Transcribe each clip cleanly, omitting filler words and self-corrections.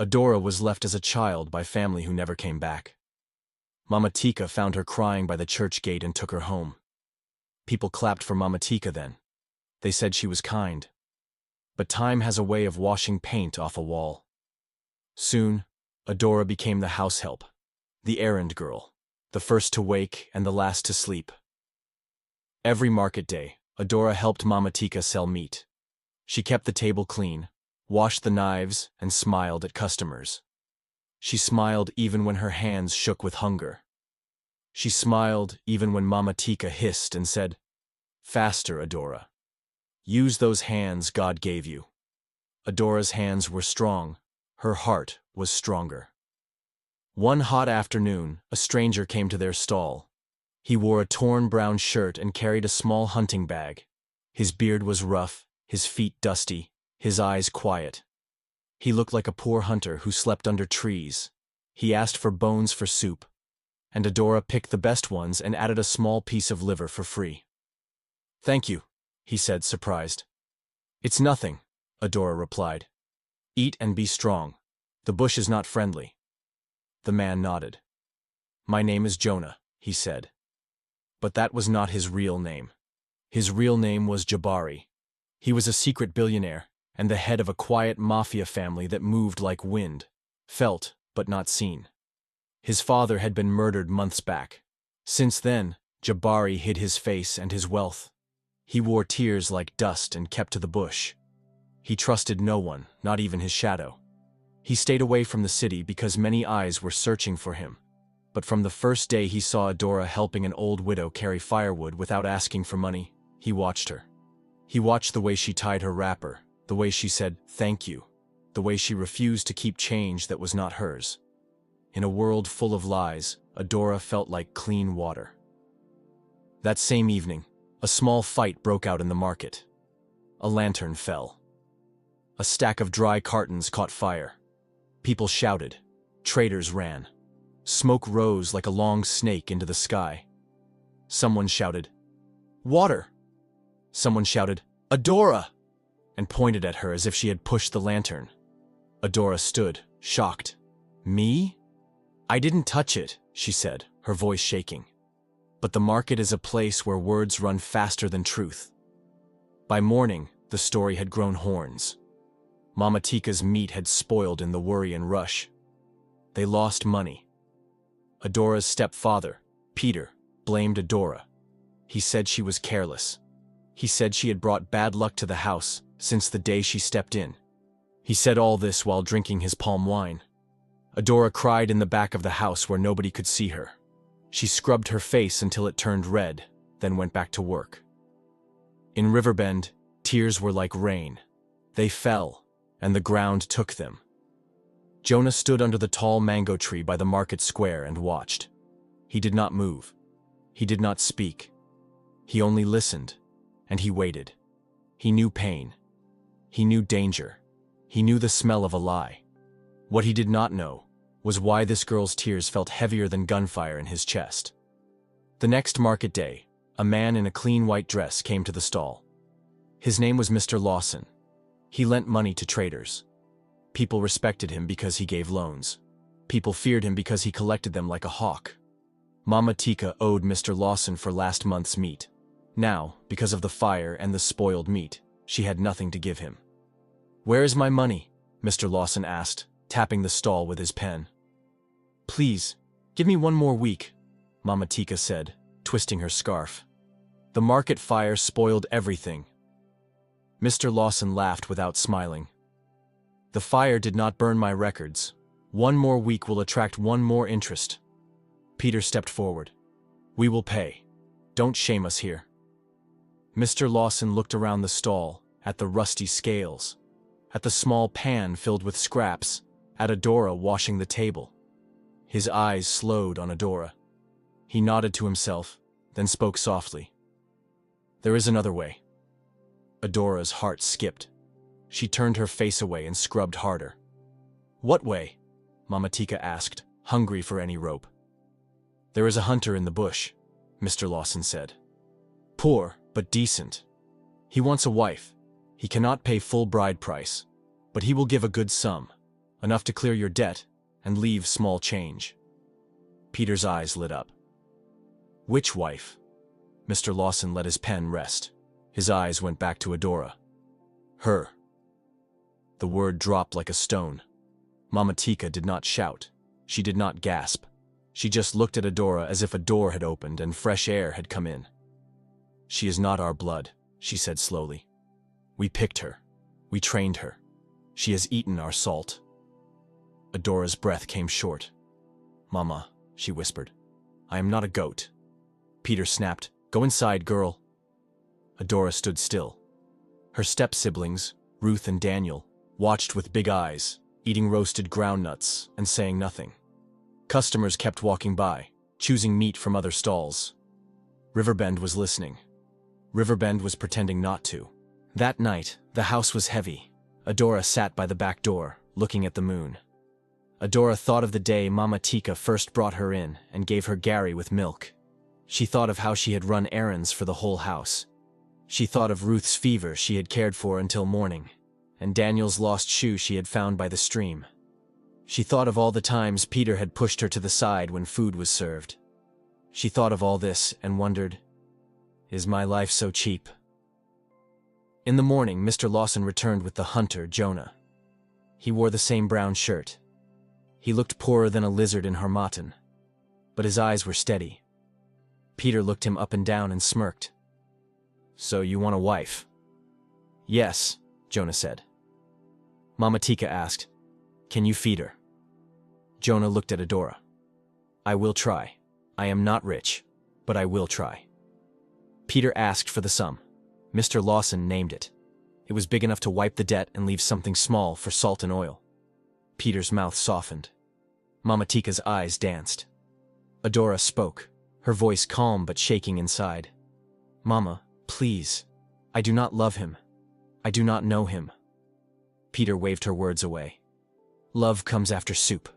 Adora was left as a child by family who never came back. Mama Tika found her crying by the church gate and took her home. People clapped for Mama Tika then. They said she was kind. But time has a way of washing paint off a wall. Soon, Adora became the house help, the errand girl, the first to wake and the last to sleep. Every market day, Adora helped Mama Tika sell meat. She kept the table clean, washed the knives, and smiled at customers. She smiled even when her hands shook with hunger. She smiled even when Mama Tika hissed and said, "Faster, Adora. Use those hands God gave you." Adora's hands were strong. Her heart was stronger. One hot afternoon, a stranger came to their stall. He wore a torn brown shirt and carried a small hunting bag. His beard was rough, his feet dusty, his eyes quiet. He looked like a poor hunter who slept under trees. He asked for bones for soup, and Adora picked the best ones and added a small piece of liver for free. "Thank you," he said, surprised. "It's nothing," Adora replied. "Eat and be strong. The bush is not friendly." The man nodded. "My name is Jonah," he said. But that was not his real name. His real name was Jabari. He was a secret billionaire and the head of a quiet mafia family that moved like wind, felt but not seen. His father had been murdered months back. Since then, Jabari hid his face and his wealth. He wore tears like dust and kept to the bush. He trusted no one, not even his shadow. He stayed away from the city because many eyes were searching for him. But from the first day he saw Adora helping an old widow carry firewood without asking for money, he watched her. He watched the way she tied her wrapper, the way she said, "Thank you," the way she refused to keep change that was not hers. In a world full of lies, Adora felt like clean water. That same evening, a small fight broke out in the market. A lantern fell. A stack of dry cartons caught fire. People shouted. Traders ran. Smoke rose like a long snake into the sky. Someone shouted, "Water!" Someone shouted, "Adora!" and pointed at her as if she had pushed the lantern. Adora stood, shocked. "Me? I didn't touch it," she said, her voice shaking. But the market is a place where words run faster than truth. By morning, the story had grown horns. Mama Tika's meat had spoiled in the worry and rush. They lost money. Adora's stepfather, Peter, blamed Adora. He said she was careless. He said she had brought bad luck to the house since the day she stepped in. He said all this while drinking his palm wine. Adora cried in the back of the house where nobody could see her. She scrubbed her face until it turned red, then went back to work. In Riverbend, tears were like rain. They fell, and the ground took them. Jonah stood under the tall mango tree by the market square and watched. He did not move. He did not speak. He only listened, and he waited. He knew pain. He knew danger. He knew the smell of a lie. What he did not know was why this girl's tears felt heavier than gunfire in his chest. The next market day, a man in a clean white dress came to the stall. His name was Mr. Lawson. He lent money to traders. People respected him because he gave loans. People feared him because he collected them like a hawk. Mama Tika owed Mr. Lawson for last month's meat. Now, because of the fire and the spoiled meat, she had nothing to give him. "Where is my money?" Mr. Lawson asked, tapping the stall with his pen. "Please, give me one more week," Mama Tika said, twisting her scarf. "The market fire spoiled everything." Mr. Lawson laughed without smiling. "The fire did not burn my records. One more week will attract one more interest." Peter stepped forward. "We will pay. Don't shame us here." Mr. Lawson looked around the stall, at the rusty scales, at the small pan filled with scraps, at Adora washing the table. His eyes slowed on Adora. He nodded to himself, then spoke softly. "There is another way." Adora's heart skipped. She turned her face away and scrubbed harder. "What way?" Mama Tika asked, hungry for any rope. "There is a hunter in the bush," Mr. Lawson said. "Poor, but decent. He wants a wife. He cannot pay full bride price, but he will give a good sum. Enough to clear your debt and leave small change. Peter's eyes lit up. Which wife? Mr. Lawson let his pen rest. His eyes went back to Adora. Her. The word dropped like a stone. Mama Tika did not shout. She did not gasp. She just looked at Adora as if a door had opened and fresh air had come in. She is not our blood, she said slowly. We picked her. We trained her. She has eaten our salt. Adora's breath came short. Mama, she whispered. I am not a goat. Peter snapped. Go inside, girl. Adora stood still. Her step-siblings, Ruth and Daniel, watched with big eyes, eating roasted groundnuts and saying nothing. Customers kept walking by, choosing meat from other stalls. Riverbend was listening. Riverbend was pretending not to. That night, the house was heavy. Adora sat by the back door, looking at the moon. Adora thought of the day Mama Tika first brought her in and gave her Gary with milk. She thought of how she had run errands for the whole house. She thought of Ruth's fever she had cared for until morning, and Daniel's lost shoe she had found by the stream. She thought of all the times Peter had pushed her to the side when food was served. She thought of all this and wondered, is my life so cheap? In the morning, Mr. Lawson returned with the hunter, Jonah. He wore the same brown shirt. He looked poorer than a lizard in harmattan, but his eyes were steady. Peter looked him up and down and smirked. So you want a wife? Yes, Jonah said. Mama Tika asked, can you feed her? Jonah looked at Adora. I will try. I am not rich, but I will try. Peter asked for the sum. Mr. Lawson named it. It was big enough to wipe the debt and leave something small for salt and oil. Peter's mouth softened. Mama Tika's eyes danced. Adora spoke, her voice calm but shaking inside. Mama, please. I do not love him. I do not know him. Peter waved her words away. Love comes after soup.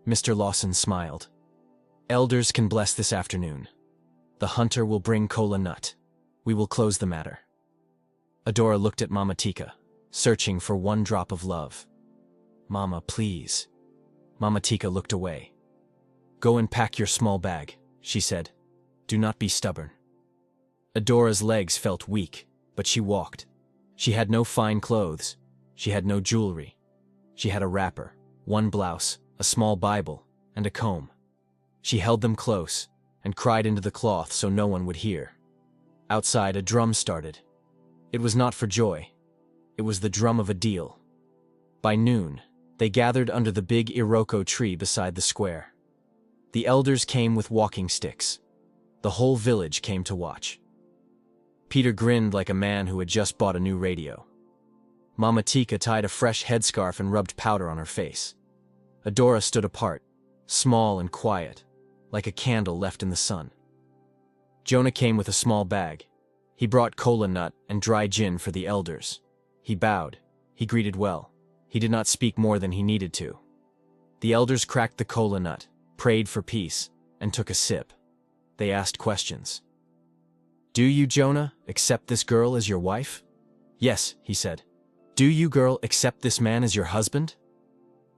Mr. Lawson smiled. Elders can bless this afternoon. The hunter will bring cola nut. We will close the matter. Adora looked at Mama Tika, searching for one drop of love. Mama, please. Mama Tika looked away. Go and pack your small bag, she said. Do not be stubborn. Adora's legs felt weak, but she walked. She had no fine clothes. She had no jewelry. She had a wrapper, one blouse, a small Bible, and a comb. She held them close and cried into the cloth so no one would hear. Outside, a drum started. It was not for joy. It was the drum of a deal. By noon, they gathered under the big Iroko tree beside the square. The elders came with walking sticks. The whole village came to watch. Peter grinned like a man who had just bought a new radio. Mama Tika tied a fresh headscarf and rubbed powder on her face. Adora stood apart, small and quiet, like a candle left in the sun. Jonah came with a small bag. He brought cola nut and dry gin for the elders. He bowed. He greeted well. He did not speak more than he needed to. The elders cracked the cola nut, prayed for peace, and took a sip. They asked questions. Do you, Jonah, accept this girl as your wife? Yes, he said. Do you, girl, accept this man as your husband?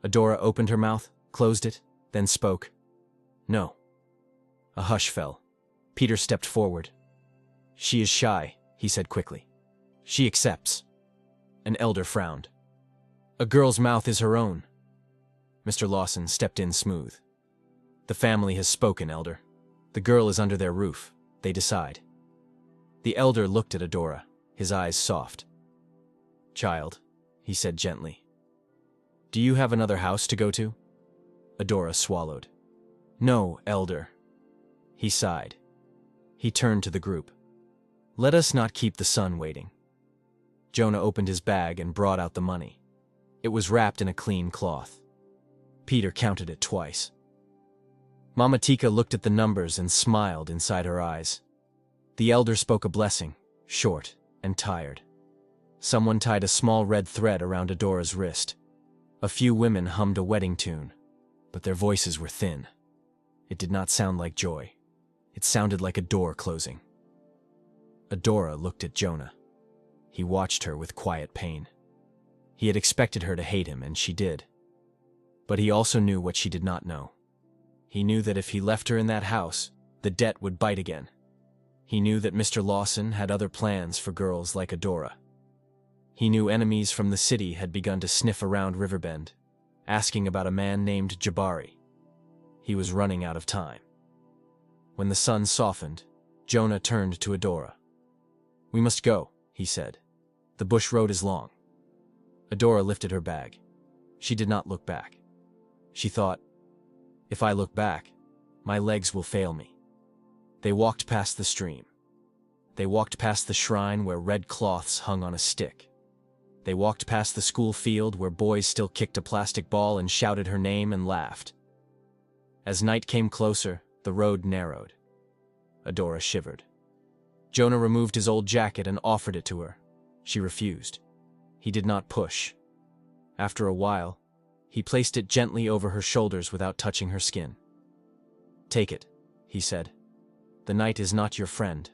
Adora opened her mouth, closed it, then spoke. No. A hush fell. Peter stepped forward. She is shy, he said quickly. She accepts. An elder frowned. A girl's mouth is her own. Mr. Lawson stepped in smooth. The family has spoken, elder. The girl is under their roof. They decide. The elder looked at Adora, his eyes soft. Child, he said gently. Do you have another house to go to? Adora swallowed. No, elder. He sighed. He turned to the group. Let us not keep the son waiting. Jonah opened his bag and brought out the money. It was wrapped in a clean cloth. Peter counted it twice. Mama Tika looked at the numbers and smiled inside her eyes. The elder spoke a blessing, short and tired. Someone tied a small red thread around Adora's wrist. A few women hummed a wedding tune, but their voices were thin. It did not sound like joy. It sounded like a door closing. Adora looked at Jonah. He watched her with quiet pain. He had expected her to hate him, and she did. But he also knew what she did not know. He knew that if he left her in that house, the debt would bite again. He knew that Mr. Lawson had other plans for girls like Adora. He knew enemies from the city had begun to sniff around Riverbend, asking about a man named Jabari. He was running out of time. When the sun softened, Jonah turned to Adora. "We must go," he said. "The bush road is long." Adora lifted her bag. She did not look back. She thought, "If I look back, my legs will fail me." They walked past the stream. They walked past the shrine where red cloths hung on a stick. They walked past the school field where boys still kicked a plastic ball and shouted her name and laughed. As night came closer, the road narrowed. Adora shivered. Jonah removed his old jacket and offered it to her. She refused. He did not push. After a while, he placed it gently over her shoulders without touching her skin. "Take it," he said. "The night is not your friend."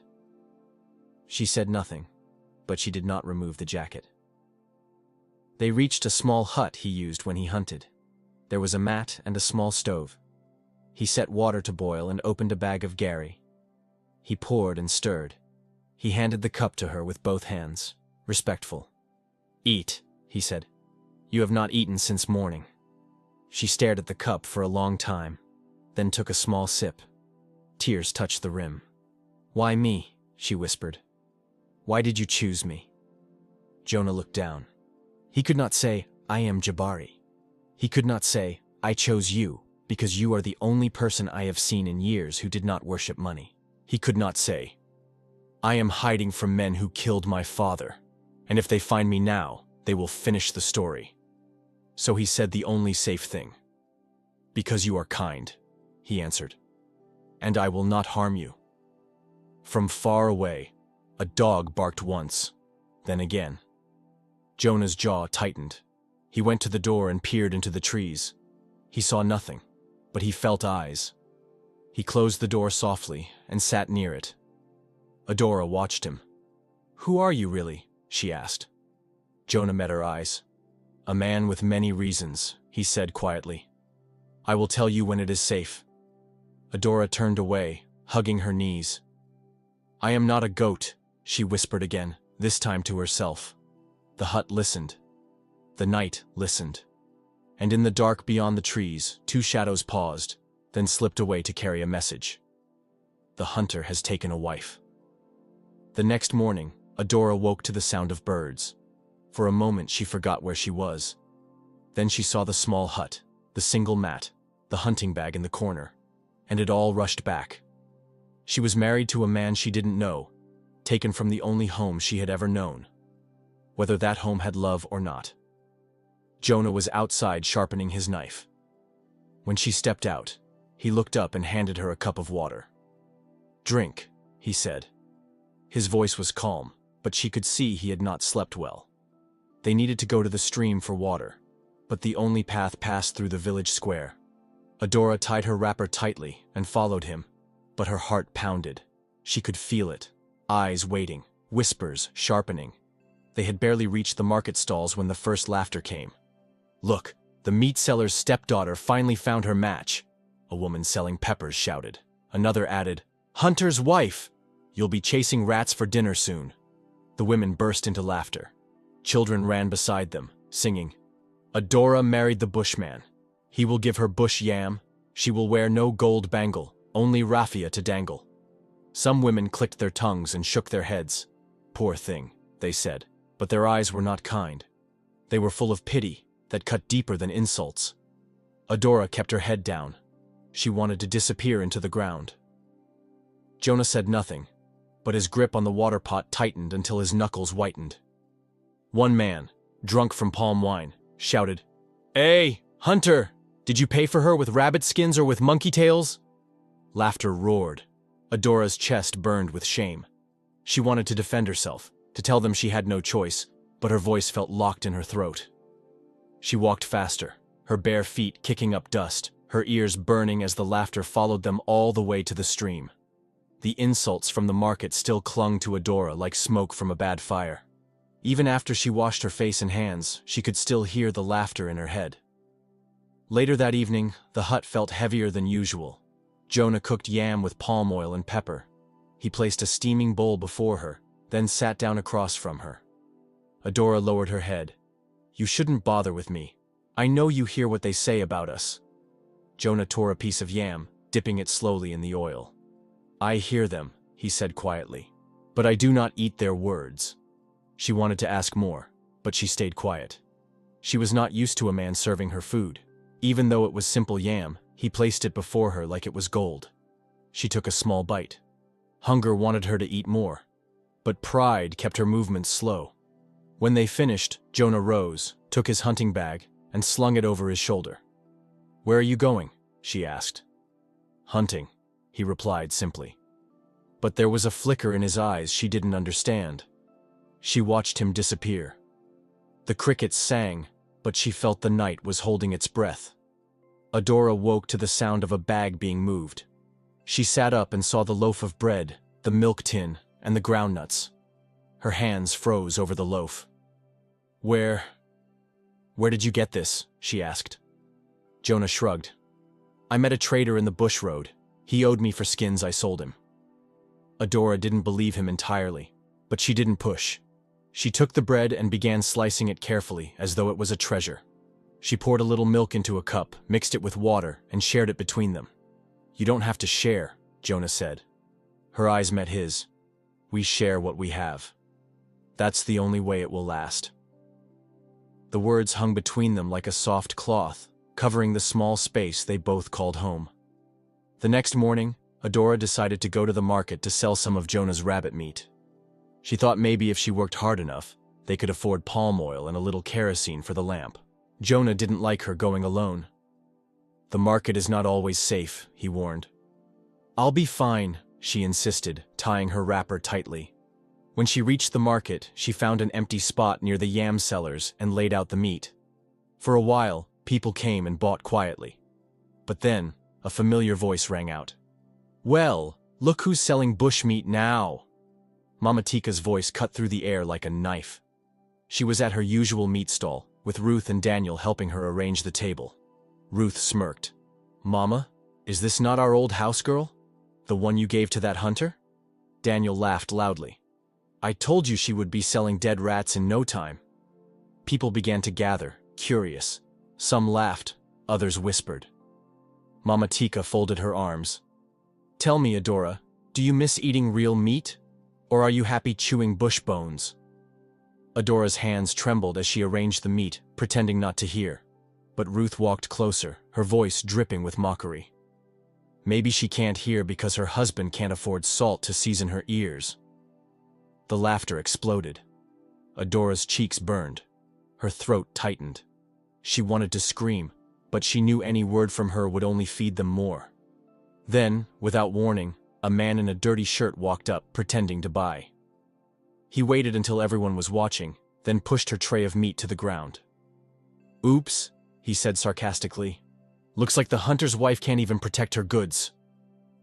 She said nothing, but she did not remove the jacket. They reached a small hut he used when he hunted. There was a mat and a small stove. He set water to boil and opened a bag of Gary. He poured and stirred. He handed the cup to her with both hands, respectful. "Eat," he said. "You have not eaten since morning." She stared at the cup for a long time, then took a small sip. Tears touched the rim. "Why me?" she whispered. "Why did you choose me?" Jonah looked down. He could not say, "I am Jabari." He could not say, "I chose you, because you are the only person I have seen in years who did not worship money." He could not say, "I am hiding from men who killed my father, and if they find me now, they will finish the story." So he said the only safe thing. "Because you are kind," he answered, "and I will not harm you." From far away, a dog barked once, then again. Jonah's jaw tightened. He went to the door and peered into the trees. He saw nothing, but he felt eyes. He closed the door softly and sat near it. Adora watched him. "Who are you really?" she asked. Jonah met her eyes. "A man with many reasons," he said quietly. "I will tell you when it is safe." Adora turned away, hugging her knees. "I am not a goat," she whispered again, this time to herself. The hut listened. The night listened. And in the dark beyond the trees, two shadows paused, then slipped away to carry a message. "The hunter has taken a wife." The next morning, Adora woke to the sound of birds. For a moment she forgot where she was. Then she saw the small hut, the single mat, the hunting bag in the corner, and it all rushed back. She was married to a man she didn't know, taken from the only home she had ever known, whether that home had love or not. Jonah was outside sharpening his knife. When she stepped out, he looked up and handed her a cup of water. "Drink," he said. His voice was calm, but she could see he had not slept well. They needed to go to the stream for water, but the only path passed through the village square. Adora tied her wrapper tightly and followed him, but her heart pounded. She could feel it, eyes waiting, whispers sharpening. They had barely reached the market stalls when the first laughter came. "Look, the meat seller's stepdaughter finally found her match," a woman selling peppers shouted. Another added, "Hunter's wife! You'll be chasing rats for dinner soon." The women burst into laughter. Children ran beside them, singing, "Adora married the bushman. He will give her bush yam. She will wear no gold bangle, only raffia to dangle." Some women clicked their tongues and shook their heads. "Poor thing," they said, but their eyes were not kind. They were full of pity that cut deeper than insults. Adora kept her head down. She wanted to disappear into the ground. Jonah said nothing, but his grip on the water pot tightened until his knuckles whitened. One man, drunk from palm wine, shouted, "Hey, Hunter! Did you pay for her with rabbit skins or with monkey tails?" Laughter roared. Adora's chest burned with shame. She wanted to defend herself, to tell them she had no choice, but her voice felt locked in her throat. She walked faster, her bare feet kicking up dust, her ears burning as the laughter followed them all the way to the stream. The insults from the market still clung to Adora like smoke from a bad fire. Even after she washed her face and hands, she could still hear the laughter in her head. Later that evening, the hut felt heavier than usual. Jonah cooked yam with palm oil and pepper. He placed a steaming bowl before her, then sat down across from her. Adora lowered her head. "You shouldn't bother with me. I know you hear what they say about us." Jonah tore a piece of yam, dipping it slowly in the oil. "I hear them," he said quietly. "But I do not eat their words." She wanted to ask more, but she stayed quiet. She was not used to a man serving her food. Even though it was simple yam, he placed it before her like it was gold. She took a small bite. Hunger wanted her to eat more, but pride kept her movements slow. When they finished, Jonah rose, took his hunting bag, and slung it over his shoulder. "Where are you going?" she asked. "Hunting," he replied simply. But there was a flicker in his eyes she didn't understand. She watched him disappear. The crickets sang, but she felt the night was holding its breath. Adora woke to the sound of a bag being moved. She sat up and saw the loaf of bread, the milk tin, and the groundnuts. Her hands froze over the loaf. Where did you get this?" she asked. Jonah shrugged. "I met a trader in the bush road. He owed me for skins I sold him." Adora didn't believe him entirely, but she didn't push. She took the bread and began slicing it carefully, as though it was a treasure. She poured a little milk into a cup, mixed it with water, and shared it between them. "You don't have to share," Jonah said. Her eyes met his. "We share what we have. That's the only way it will last." The words hung between them like a soft cloth, covering the small space they both called home. The next morning, Adora decided to go to the market to sell some of Jonah's rabbit meat. She thought maybe if she worked hard enough, they could afford palm oil and a little kerosene for the lamp. Jonah didn't like her going alone. "The market is not always safe," he warned. "I'll be fine," she insisted, tying her wrapper tightly. When she reached the market, she found an empty spot near the yam sellers and laid out the meat. For a while, people came and bought quietly. But then, a familiar voice rang out. "Well, look who's selling bush meat now!" Mama Tika's voice cut through the air like a knife. She was at her usual meat stall, with Ruth and Daniel helping her arrange the table. Ruth smirked. "Mama, is this not our old house girl? The one you gave to that hunter?" Daniel laughed loudly. "I told you she would be selling dead rats in no time." People began to gather, curious. Some laughed, others whispered. Mama Tika folded her arms. "Tell me, Adora, do you miss eating real meat? Or are you happy chewing bush bones?" Adora's hands trembled as she arranged the meat, pretending not to hear. But Ruth walked closer, her voice dripping with mockery. "Maybe she can't hear because her husband can't afford salt to season her ears." The laughter exploded. Adora's cheeks burned. Her throat tightened. She wanted to scream, but she knew any word from her would only feed them more. Then, without warning, a man in a dirty shirt walked up, pretending to buy. He waited until everyone was watching, then pushed her tray of meat to the ground. "Oops," he said sarcastically. "Looks like the hunter's wife can't even protect her goods."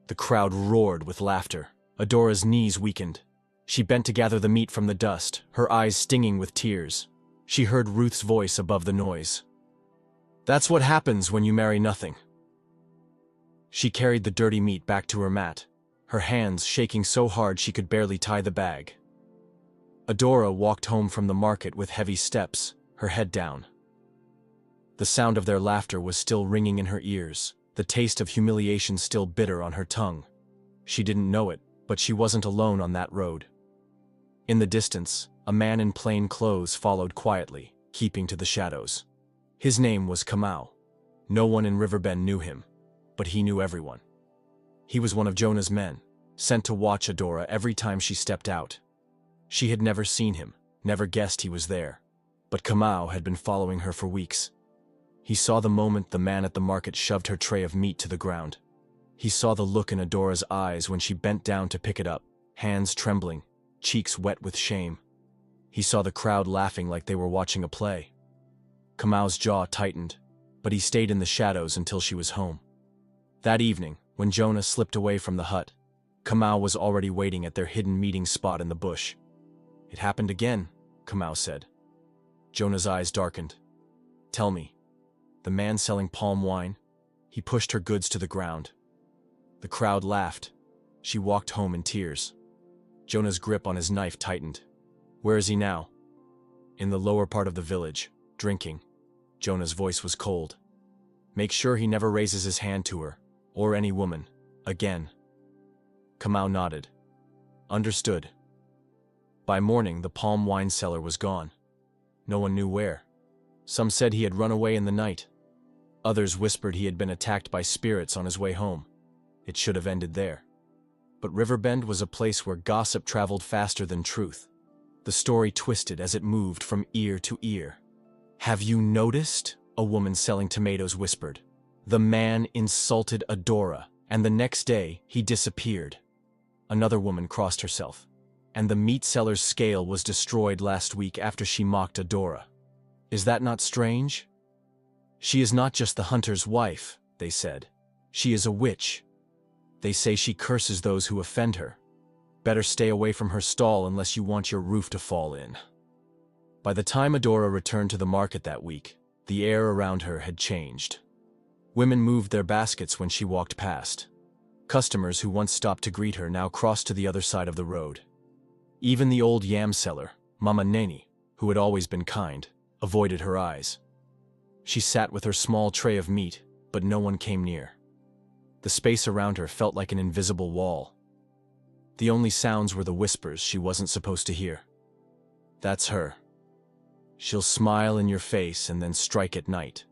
The crowd roared with laughter. Adora's knees weakened. She bent to gather the meat from the dust, her eyes stinging with tears. She heard Ruth's voice above the noise. "That's what happens when you marry nothing." She carried the dirty meat back to her mat, her hands shaking so hard she could barely tie the bag. Adora walked home from the market with heavy steps, her head down. The sound of their laughter was still ringing in her ears, the taste of humiliation still bitter on her tongue. She didn't know it, but she wasn't alone on that road. In the distance, a man in plain clothes followed quietly, keeping to the shadows. His name was Kamau. No one in Riverbend knew him, but he knew everyone. He was one of Jonah's men, sent to watch Adora every time she stepped out. She had never seen him, never guessed he was there, but Kamau had been following her for weeks. He saw the moment the man at the market shoved her tray of meat to the ground. He saw the look in Adora's eyes when she bent down to pick it up, hands trembling, cheeks wet with shame. He saw the crowd laughing like they were watching a play. Kamau's jaw tightened, but he stayed in the shadows until she was home. That evening, when Jonah slipped away from the hut, Kamau was already waiting at their hidden meeting spot in the bush. "It happened again," Kamau said. Jonah's eyes darkened. "Tell me." The man selling palm wine. He pushed her goods to the ground. The crowd laughed. She walked home in tears. Jonah's grip on his knife tightened. Where is he now? In the lower part of the village, drinking. Jonah's voice was cold. Make sure he never raises his hand to her, or any woman, again. Kamau nodded. Understood. By morning, the palm wine seller was gone. No one knew where. Some said he had run away in the night. Others whispered he had been attacked by spirits on his way home. It should have ended there. But Riverbend was a place where gossip traveled faster than truth. The story twisted as it moved from ear to ear. Have you noticed? A woman selling tomatoes whispered. The man insulted Adora, and the next day he disappeared. Another woman crossed herself. And the meat seller's scale was destroyed last week after she mocked Adora. Is that not strange? She is not just the hunter's wife, they said. She is a witch. They say she curses those who offend her. Better stay away from her stall unless you want your roof to fall in. By the time Adora returned to the market that week, the air around her had changed. Women moved their baskets when she walked past. Customers who once stopped to greet her now crossed to the other side of the road. Even the old yam seller, Mama Neni, who had always been kind, avoided her eyes. She sat with her small tray of meat, but no one came near. The space around her felt like an invisible wall. The only sounds were the whispers she wasn't supposed to hear. That's her. She'll smile in your face and then strike at night.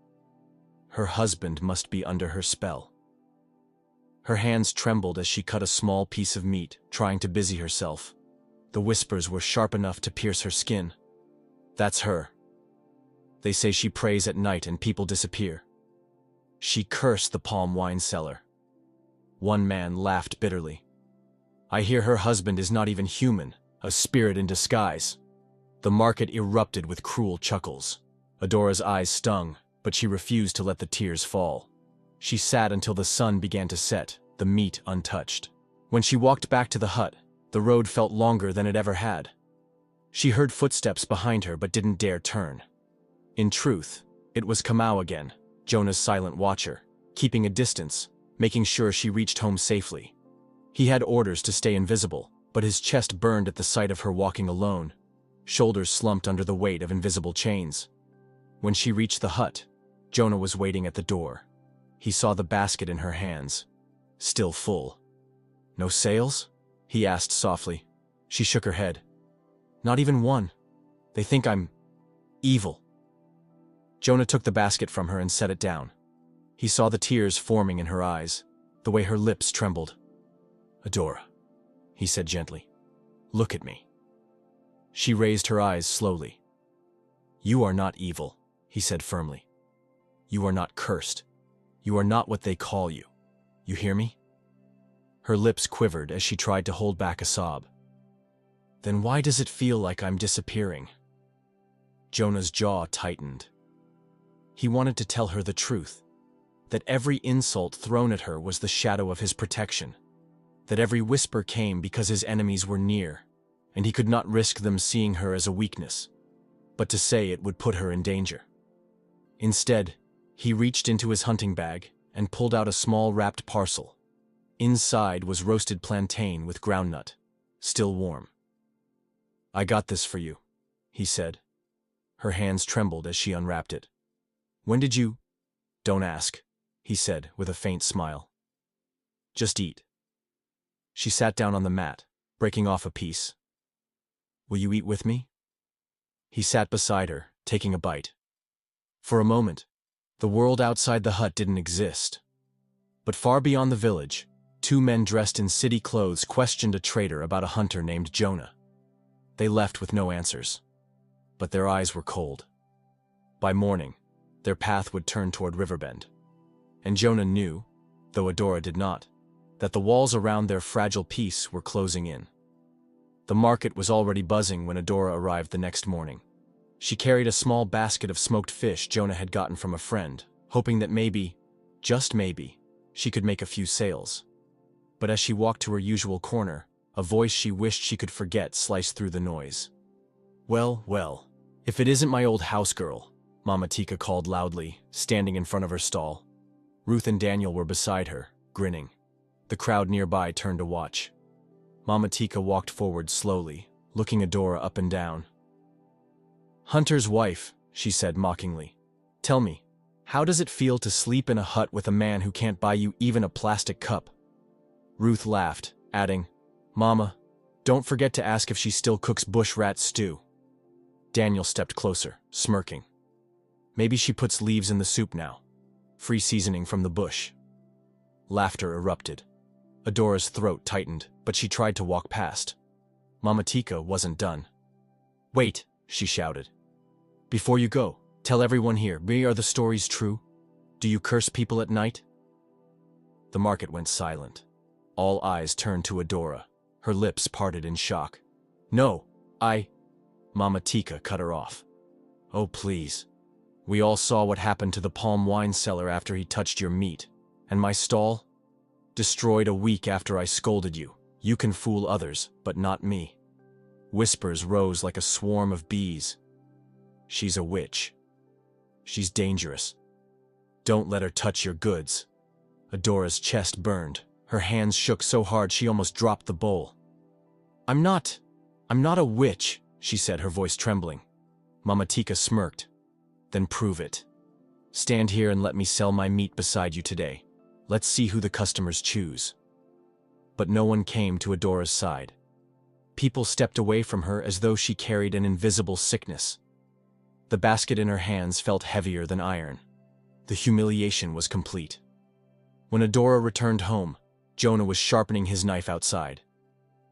Her husband must be under her spell. Her hands trembled as she cut a small piece of meat, trying to busy herself. The whispers were sharp enough to pierce her skin. That's her. They say she prays at night and people disappear. She cursed the palm wine seller. One man laughed bitterly. I hear her husband is not even human, a spirit in disguise. The market erupted with cruel chuckles. Adora's eyes stung, but she refused to let the tears fall. She sat until the sun began to set, the meat untouched. When she walked back to the hut, the road felt longer than it ever had. She heard footsteps behind her but didn't dare turn. In truth, it was Kamau again, Jonah's silent watcher, keeping a distance, making sure she reached home safely. He had orders to stay invisible, but his chest burned at the sight of her walking alone. Shoulders slumped under the weight of invisible chains. When she reached the hut, Jonah was waiting at the door. He saw the basket in her hands, still full. No sales? He asked softly. She shook her head. Not even one. They think I'm evil. Jonah took the basket from her and set it down. He saw the tears forming in her eyes, the way her lips trembled. Adora, he said gently. Look at me. She raised her eyes slowly. You are not evil, he said firmly. You are not cursed. You are not what they call you. You hear me? Her lips quivered as she tried to hold back a sob. Then why does it feel like I'm disappearing? Jonah's jaw tightened. He wanted to tell her the truth, that every insult thrown at her was the shadow of his protection, that every whisper came because his enemies were near, and he could not risk them seeing her as a weakness, but to say it would put her in danger. Instead, he reached into his hunting bag and pulled out a small wrapped parcel. Inside was roasted plantain with groundnut, still warm. I got this for you, he said. Her hands trembled as she unwrapped it. When did you? Don't ask, he said with a faint smile. Just eat. She sat down on the mat, breaking off a piece. Will you eat with me? He sat beside her, taking a bite. For a moment, the world outside the hut didn't exist. But far beyond the village, two men dressed in city clothes questioned a trader about a hunter named Jonah. They left with no answers, but their eyes were cold. By morning, their path would turn toward Riverbend. And Jonah knew, though Adora did not, that the walls around their fragile peace were closing in. The market was already buzzing when Adora arrived the next morning. She carried a small basket of smoked fish Jonah had gotten from a friend, hoping that maybe, just maybe, she could make a few sales. But as she walked to her usual corner, a voice she wished she could forget sliced through the noise. Well, well, if it isn't my old house girl, Mama Tika called loudly, standing in front of her stall. Ruth and Daniel were beside her, grinning. The crowd nearby turned to watch. Mama Tika walked forward slowly, looking Adora up and down. "Hunter's wife," she said mockingly. "Tell me, how does it feel to sleep in a hut with a man who can't buy you even a plastic cup?" Ruth laughed, adding, "Mama, don't forget to ask if she still cooks bush rat stew." Daniel stepped closer, smirking. "Maybe she puts leaves in the soup now. Free seasoning from the bush." Laughter erupted. Adora's throat tightened, but she tried to walk past. Mama Tika wasn't done. "Wait," she shouted. "Before you go, tell everyone here, are the stories true? Do you curse people at night?" The market went silent. All eyes turned to Adora. Her lips parted in shock. "No, Mama Tika cut her off. "Oh, please. We all saw what happened to the palm wine seller after he touched your meat. And my stall? Destroyed a week after I scolded you. You can fool others, but not me." Whispers rose like a swarm of bees. "She's a witch. She's dangerous. Don't let her touch your goods." Adora's chest burned. Her hands shook so hard she almost dropped the bowl. I'm not a witch," she said, her voice trembling. Mama Tika smirked. "Then prove it. Stand here and let me sell my meat beside you today. Let's see who the customers choose." But no one came to Adora's side. People stepped away from her as though she carried an invisible sickness. The basket in her hands felt heavier than iron. The humiliation was complete. When Adora returned home, Jonah was sharpening his knife outside.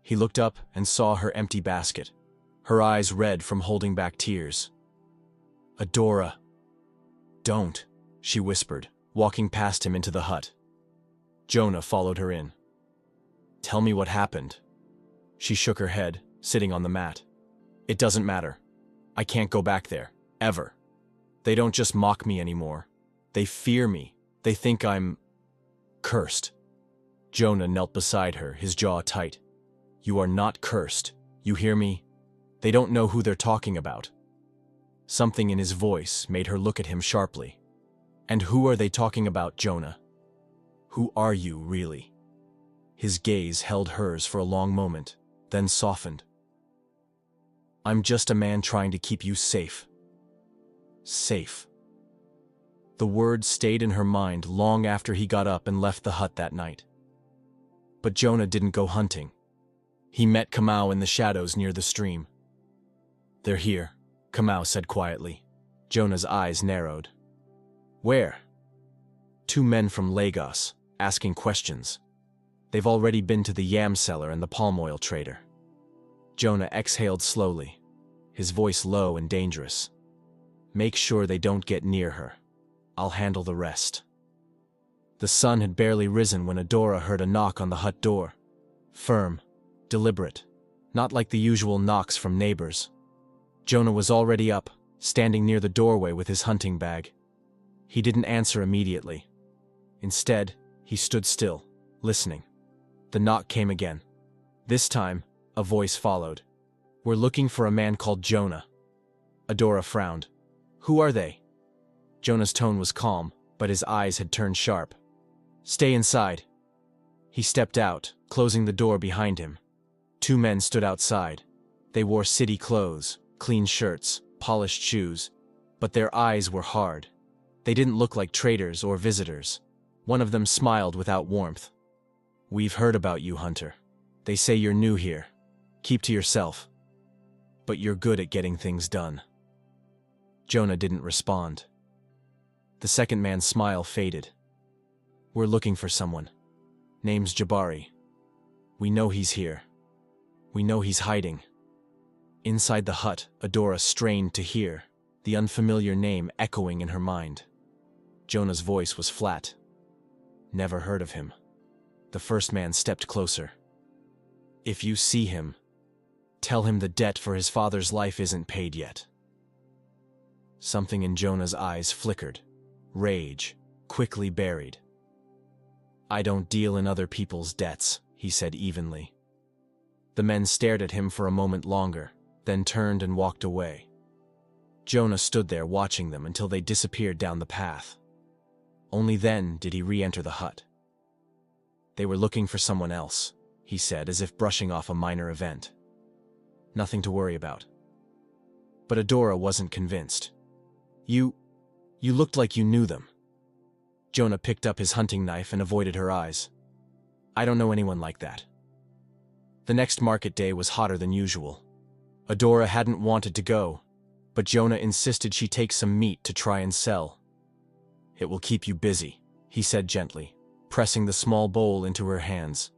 He looked up and saw her empty basket, her eyes red from holding back tears. "Adora." "Don't," she whispered, walking past him into the hut. Jonah followed her in. "Tell me what happened." She shook her head, sitting on the mat. "It doesn't matter. I can't go back there, ever. They don't just mock me anymore. They fear me. They think I'm cursed." Jonah knelt beside her, his jaw tight. "You are not cursed. You hear me? They don't know who they're talking about." Something in his voice made her look at him sharply. "And who are they talking about, Jonah? Who are you, really?" His gaze held hers for a long moment, then softened. "I'm just a man trying to keep you safe." Safe. The words stayed in her mind long after he got up and left the hut that night. But Jonah didn't go hunting. He met Kamau in the shadows near the stream. "They're here," Kamau said quietly. Jonah's eyes narrowed. "Where?" "Two men from Lagos, asking questions. They've already been to the yam seller and the palm oil trader." Jonah exhaled slowly, his voice low and dangerous. "Make sure they don't get near her. I'll handle the rest." The sun had barely risen when Adora heard a knock on the hut door. Firm, deliberate, not like the usual knocks from neighbors. Jonah was already up, standing near the doorway with his hunting bag. He didn't answer immediately. Instead, he stood still, listening. The knock came again. This time, a voice followed. "We're looking for a man called Jonah." Adora frowned. "Who are they?" Jonah's tone was calm, but his eyes had turned sharp. "Stay inside." He stepped out, closing the door behind him. Two men stood outside. They wore city clothes, clean shirts, polished shoes, but their eyes were hard. They didn't look like traders or visitors. One of them smiled without warmth. "We've heard about you, Hunter. They say you're new here. Keep to yourself. But you're good at getting things done." Jonah didn't respond. The second man's smile faded. "We're looking for someone. Name's Jabari. We know he's here. We know he's hiding." Inside the hut, Adora strained to hear, the unfamiliar name echoing in her mind. Jonah's voice was flat. "Never heard of him." The first man stepped closer. "If you see him, tell him the debt for his father's life isn't paid yet." Something in Jonah's eyes flickered. Rage, quickly buried. "I don't deal in other people's debts," he said evenly. The men stared at him for a moment longer, then turned and walked away. Jonah stood there watching them until they disappeared down the path. Only then did he re-enter the hut. "They were looking for someone else," he said, as if brushing off a minor event. "Nothing to worry about." But Adora wasn't convinced. You looked like you knew them." Jonah picked up his hunting knife and avoided her eyes. "I don't know anyone like that." The next market day was hotter than usual. Adora hadn't wanted to go, but Jonah insisted she take some meat to try and sell. "It will keep you busy," he said gently, pressing the small bowl into her hands.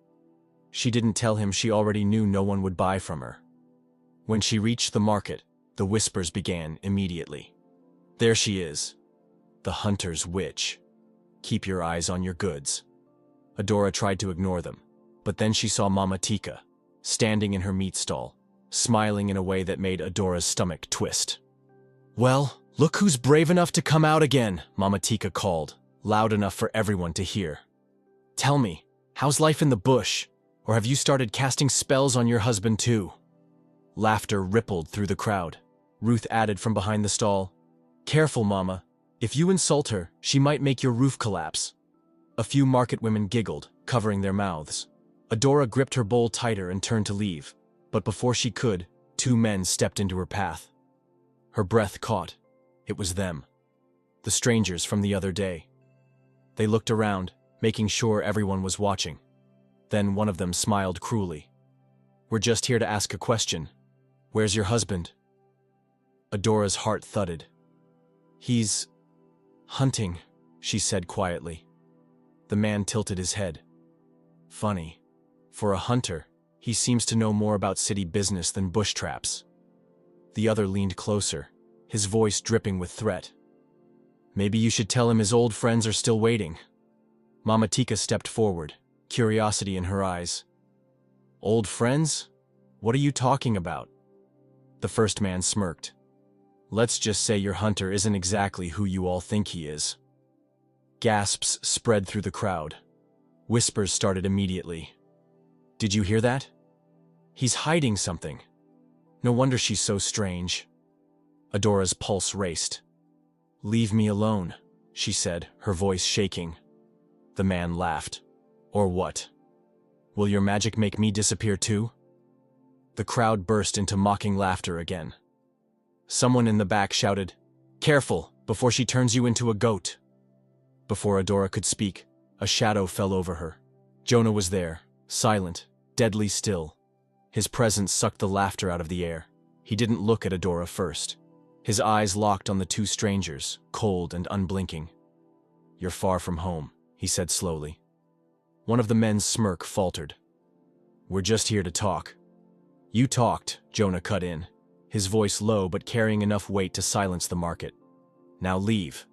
She didn't tell him she already knew no one would buy from her. When she reached the market, the whispers began immediately. "There she is, the hunter's witch. Keep your eyes on your goods." Adora tried to ignore them, but then she saw Mama Tika, standing in her meat stall, smiling in a way that made Adora's stomach twist. "Well, look who's brave enough to come out again," Mama Tika called, loud enough for everyone to hear. "Tell me, how's life in the bush? Or have you started casting spells on your husband too?" Laughter rippled through the crowd. Ruth added from behind the stall, "Careful, Mama. If you insult her, she might make your roof collapse." A few market women giggled, covering their mouths. Adora gripped her bowl tighter and turned to leave, but before she could, two men stepped into her path. Her breath caught. It was them. The strangers from the other day. They looked around, making sure everyone was watching. Then one of them smiled cruelly. "We're just here to ask a question. Where's your husband?" Adora's heart thudded. "He's hunting," she said quietly. The man tilted his head. "Funny. For a hunter, he seems to know more about city business than bush traps." The other leaned closer, his voice dripping with threat. "Maybe you should tell him his old friends are still waiting." Mama Tika stepped forward, curiosity in her eyes. "Old friends? What are you talking about?" The first man smirked. "Let's just say your hunter isn't exactly who you all think he is." Gasps spread through the crowd. Whispers started immediately. "Did you hear that? He's hiding something. No wonder she's so strange." Adora's pulse raced. "Leave me alone," she said, her voice shaking. The man laughed. "Or what? Will your magic make me disappear too?" The crowd burst into mocking laughter again. Someone in the back shouted, "Careful, before she turns you into a goat." Before Adora could speak, a shadow fell over her. Jonah was there, silent, deadly still. His presence sucked the laughter out of the air. He didn't look at Adora first. His eyes locked on the two strangers, cold and unblinking. "You're far from home," he said slowly. One of the men's smirk faltered. "We're just here to talk." "You talked," Jonah cut in, his voice low but carrying enough weight to silence the market. "Now leave."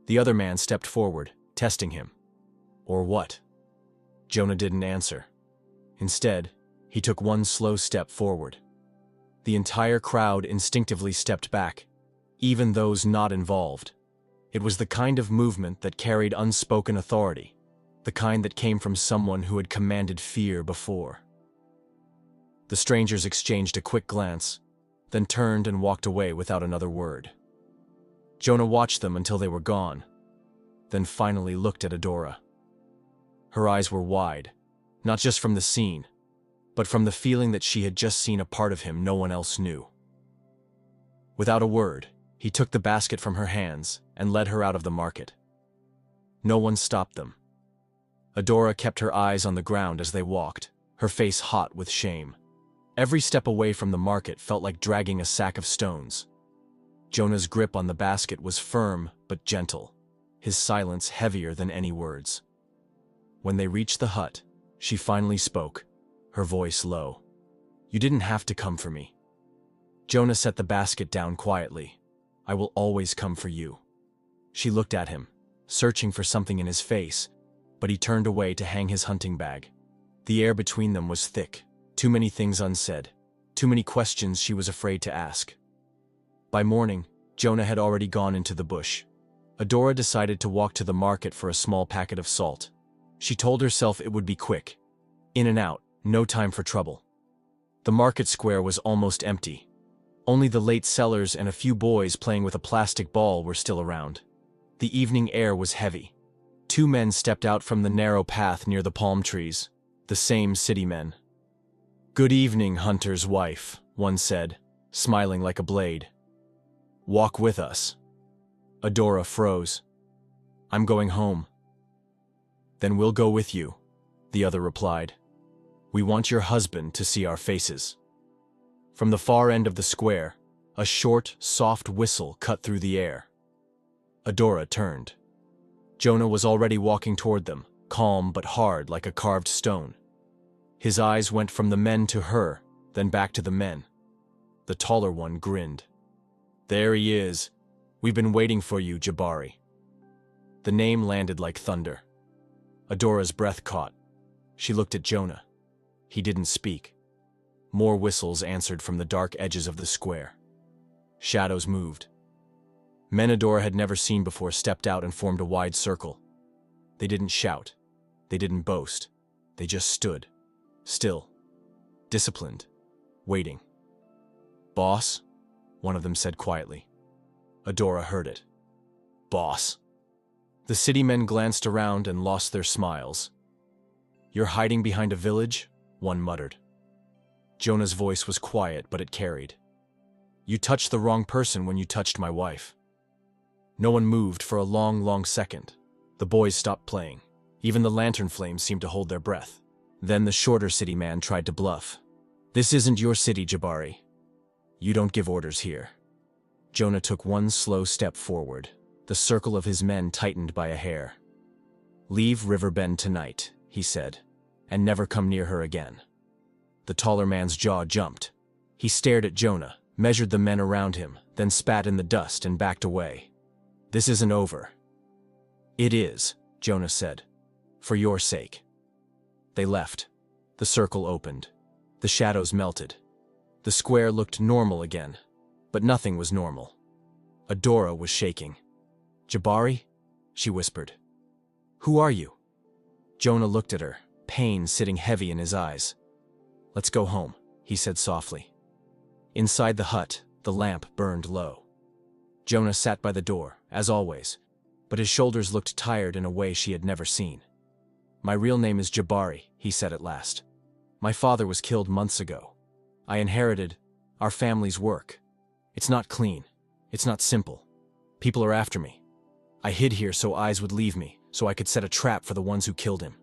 The other man stepped forward, testing him. "Or what?" Jonah didn't answer. Instead, he took one slow step forward. The entire crowd instinctively stepped back, even those not involved. It was the kind of movement that carried unspoken authority, the kind that came from someone who had commanded fear before. The strangers exchanged a quick glance, then turned and walked away without another word. Jonah watched them until they were gone, then finally looked at Adora. Her eyes were wide, not just from the scene, but from the feeling that she had just seen a part of him no one else knew. Without a word, he took the basket from her hands and led her out of the market. No one stopped them. Adora kept her eyes on the ground as they walked, her face hot with shame. Every step away from the market felt like dragging a sack of stones. Jonah's grip on the basket was firm but gentle, his silence heavier than any words. When they reached the hut, she finally spoke, her voice low. "You didn't have to come for me." Jonah set the basket down quietly. "I will always come for you." She looked at him, searching for something in his face, but he turned away to hang his hunting bag. The air between them was thick, too many things unsaid, too many questions she was afraid to ask. By morning, Jonah had already gone into the bush. Adora decided to walk to the market for a small packet of salt. She told herself it would be quick. In and out, no time for trouble. The market square was almost empty. Only the late sellers and a few boys playing with a plastic ball were still around. The evening air was heavy. 2 men stepped out from the narrow path near the palm trees, the same city men. "Good evening, Hunter's wife," one said, smiling like a blade. "Walk with us." Adora froze. "I'm going home." "Then we'll go with you," the other replied. "We want your husband to see our faces." From the far end of the square, a short, soft whistle cut through the air. Adora turned. Jonah was already walking toward them, calm but hard like a carved stone. His eyes went from the men to her, then back to the men. The taller one grinned. "There he is. We've been waiting for you, Jabari." The name landed like thunder. Adora's breath caught. She looked at Jonah. He didn't speak. More whistles answered from the dark edges of the square. Shadows moved. Men Adora had never seen before stepped out and formed a wide circle. They didn't shout. They didn't boast. They just stood. Still. Disciplined. Waiting. "Boss?" one of them said quietly. Adora heard it. "Boss?" The city men glanced around and lost their smiles. "You're hiding behind a village?" one muttered. Jonah's voice was quiet, but it carried. "You touched the wrong person when you touched my wife." No one moved for a long, long second. The boys stopped playing. Even the lantern flames seemed to hold their breath. Then the shorter city man tried to bluff. "This isn't your city, Jabari. You don't give orders here." Jonah took one slow step forward. The circle of his men tightened by a hair. "Leave Riverbend tonight," he said, "and never come near her again." The taller man's jaw jumped. He stared at Jonah, measured the men around him, then spat in the dust and backed away. "This isn't over." "It is," Jonah said. "For your sake." They left. The circle opened. The shadows melted. The square looked normal again, but nothing was normal. Adora was shaking. "Jabari?" she whispered. "Who are you?" Jonah looked at her, pain sitting heavy in his eyes. "Let's go home," he said softly. Inside the hut, the lamp burned low. Jonah sat by the door, as always, but his shoulders looked tired in a way she had never seen. "My real name is Jabari," he said at last. "My father was killed months ago. I inherited our family's work. It's not clean. It's not simple. People are after me. I hid here so eyes would leave me, so I could set a trap for the ones who killed him."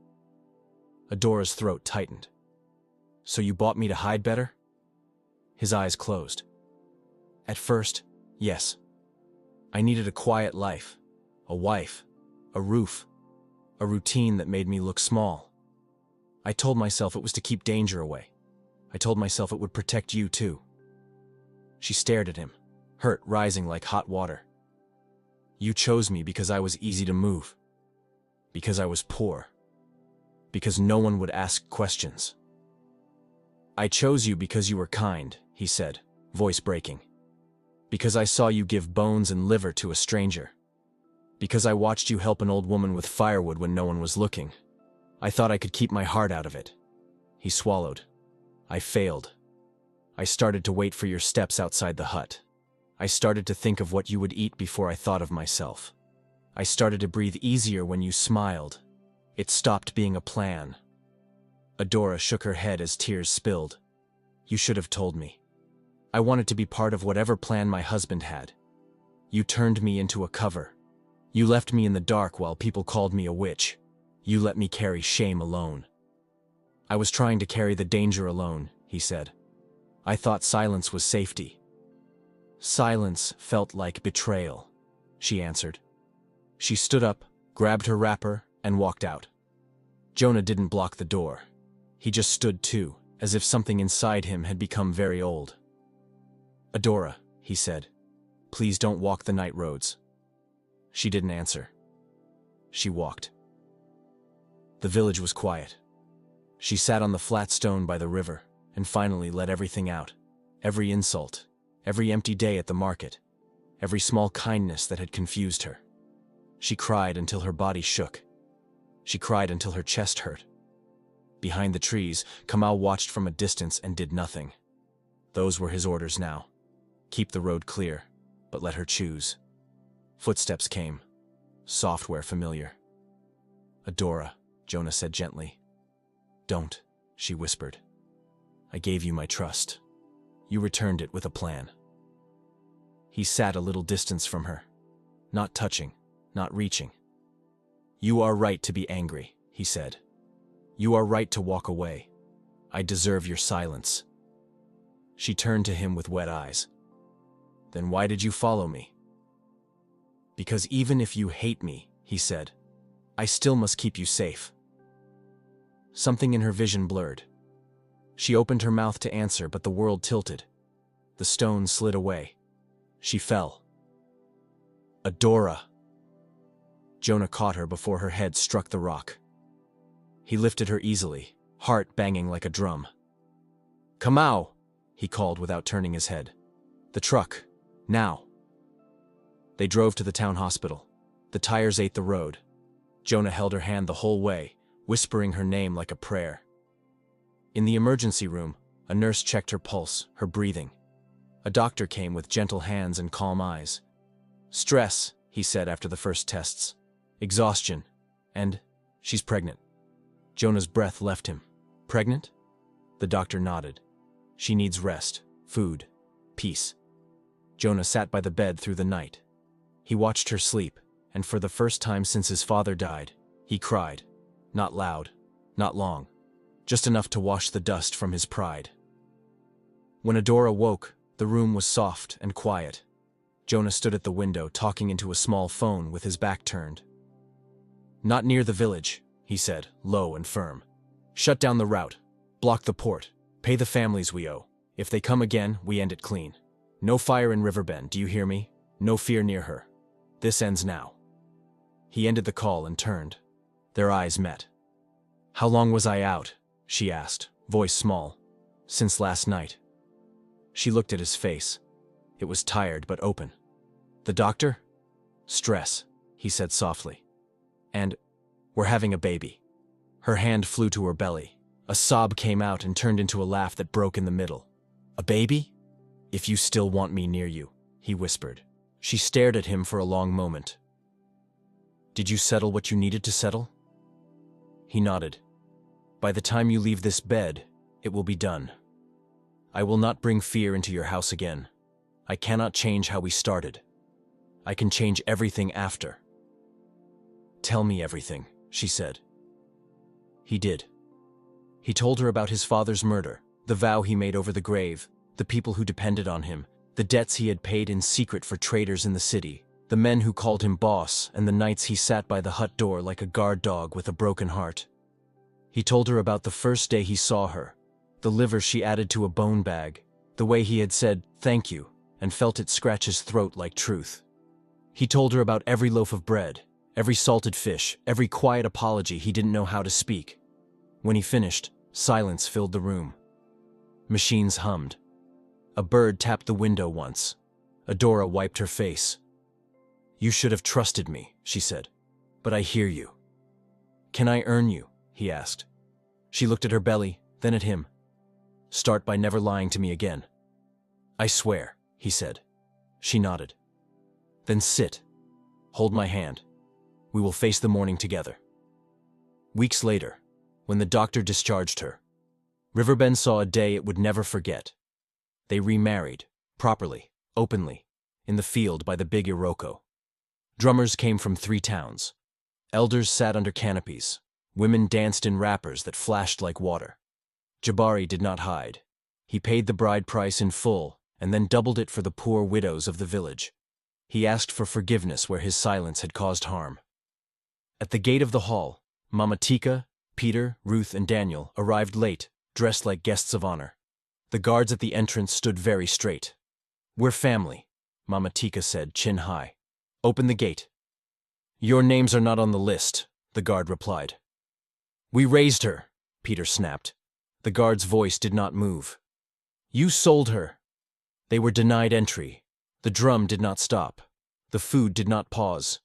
Adora's throat tightened. "So you bought me to hide better?" His eyes closed. "At first, yes. I needed a quiet life, a wife, a roof, a routine that made me look small. I told myself it was to keep danger away. I told myself it would protect you too." She stared at him, hurt rising like hot water. "You chose me because I was easy to move. Because I was poor. Because no one would ask questions." "I chose you because you were kind," he said, voice breaking. "Because I saw you give bones and liver to a stranger. Because I watched you help an old woman with firewood when no one was looking. I thought I could keep my heart out of it." He swallowed. "I failed. I started to wait for your steps outside the hut. I started to think of what you would eat before I thought of myself. I started to breathe easier when you smiled. It stopped being a plan." Adora shook her head as tears spilled. "You should have told me. I wanted to be part of whatever plan my husband had. You turned me into a cover. You left me in the dark while people called me a witch. You let me carry shame alone." "I was trying to carry the danger alone," he said. "I thought silence was safety." "Silence felt like betrayal," she answered. She stood up, grabbed her wrapper, and walked out. Jonah didn't block the door. He just stood too, as if something inside him had become very old. "Adora," he said, "please don't walk the night roads." She didn't answer. She walked. The village was quiet. She sat on the flat stone by the river, and finally let everything out. Every insult, every empty day at the market, every small kindness that had confused her. She cried until her body shook. She cried until her chest hurt. Behind the trees, Kamal watched from a distance and did nothing. Those were his orders now. Keep the road clear, but let her choose. Footsteps came, soft where familiar. Adora, Jonah said gently. Don't, she whispered. I gave you my trust. You returned it with a plan. He sat a little distance from her, not touching, not reaching. You are right to be angry, he said. You are right to walk away. I deserve your silence. She turned to him with wet eyes. Then why did you follow me? Because even if you hate me, he said, I still must keep you safe. Something in her vision blurred. She opened her mouth to answer, but the world tilted. The stone slid away. She fell. Adora! Jonah caught her before her head struck the rock. He lifted her easily, heart banging like a drum. Kamau! He called without turning his head. The truck. Now. They drove to the town hospital. The tires ate the road. Jonah held her hand the whole way, whispering her name like a prayer. In the emergency room, a nurse checked her pulse, her breathing. A doctor came with gentle hands and calm eyes. Stress, he said after the first tests. Exhaustion. And she's pregnant. Jonah's breath left him. Pregnant? The doctor nodded. She needs rest, food, peace. Jonah sat by the bed through the night. He watched her sleep, and for the first time since his father died, he cried. Not loud, not long, just enough to wash the dust from his pride. When Adora woke, the room was soft and quiet. Jonah stood at the window talking into a small phone with his back turned. Not near the village, he said, low and firm. Shut down the route, block the port, pay the families we owe. If they come again, we end it clean. No fire in Riverbend, do you hear me? No fear near her. This ends now. He ended the call and turned. Their eyes met. How long was I out? She asked, voice small. Since last night. She looked at his face. It was tired but open. The doctor? Stress, he said softly. And we're having a baby. Her hand flew to her belly. A sob came out and turned into a laugh that broke in the middle. A baby? If you still want me near you, he whispered. She stared at him for a long moment. Did you settle what you needed to settle? He nodded. By the time you leave this bed, it will be done. I will not bring fear into your house again. I cannot change how we started. I can change everything after. Tell me everything, she said. He did. He told her about his father's murder, the vow he made over the grave, the people who depended on him, the debts he had paid in secret for traitors in the city, the men who called him boss, and the nights he sat by the hut door like a guard dog with a broken heart. He told her about the first day he saw her, the liver she added to a bone bag, the way he had said, thank you, and felt it scratch his throat like truth. He told her about every loaf of bread, every salted fish, every quiet apology he didn't know how to speak. When he finished, silence filled the room. Machines hummed. A bird tapped the window once. Adora wiped her face. You should have trusted me, she said. But I hear you. Can I earn you? He asked. She looked at her belly, then at him. Start by never lying to me again. I swear, he said. She nodded. Then sit. Hold my hand. We will face the morning together. Weeks later, when the doctor discharged her, Riverbend saw a day it would never forget. They remarried, properly, openly, in the field by the big Iroko. Drummers came from 3 towns. Elders sat under canopies. Women danced in wrappers that flashed like water. Jabari did not hide. He paid the bride price in full and then doubled it for the poor widows of the village. He asked for forgiveness where his silence had caused harm. At the gate of the hall, Mama Tika, Peter, Ruth, and Daniel arrived late, dressed like guests of honor. The guards at the entrance stood very straight. We're family, Mama Tika said, chin high. Open the gate. Your names are not on the list, the guard replied. We raised her, Peter snapped. The guard's voice did not move. You sold her. They were denied entry. The drum did not stop. The food did not pause.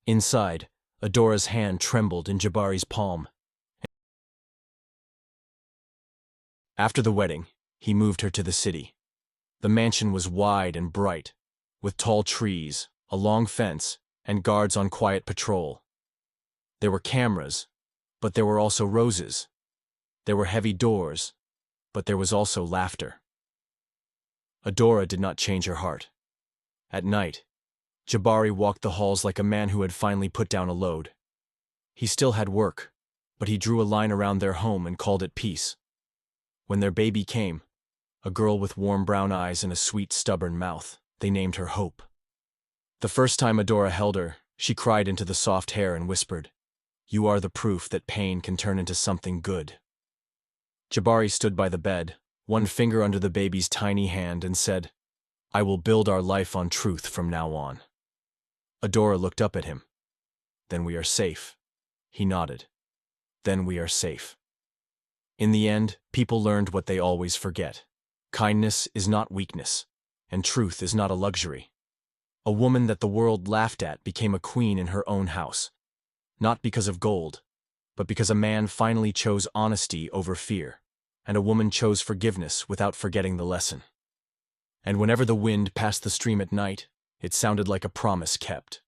Inside, Adora's hand trembled in Jabari's palm. After the wedding, he moved her to the city. The mansion was wide and bright, with tall trees, a long fence, and guards on quiet patrol. There were cameras, but there were also roses. There were heavy doors, but there was also laughter. Adora did not change her heart. At night, Jabari walked the halls like a man who had finally put down a load. He still had work, but he drew a line around their home and called it peace. When their baby came, a girl with warm brown eyes and a sweet, stubborn mouth, they named her Hope. The first time Adora held her, she cried into the soft hair and whispered, "You are the proof that pain can turn into something good." Jabari stood by the bed, one finger under the baby's tiny hand, and said, "I will build our life on truth from now on." Adora looked up at him. "Then we are safe." He nodded. "Then we are safe." In the end, people learned what they always forget. Kindness is not weakness, and truth is not a luxury. A woman that the world laughed at became a queen in her own house, not because of gold, but because a man finally chose honesty over fear, and a woman chose forgiveness without forgetting the lesson. And whenever the wind passed the stream at night, it sounded like a promise kept.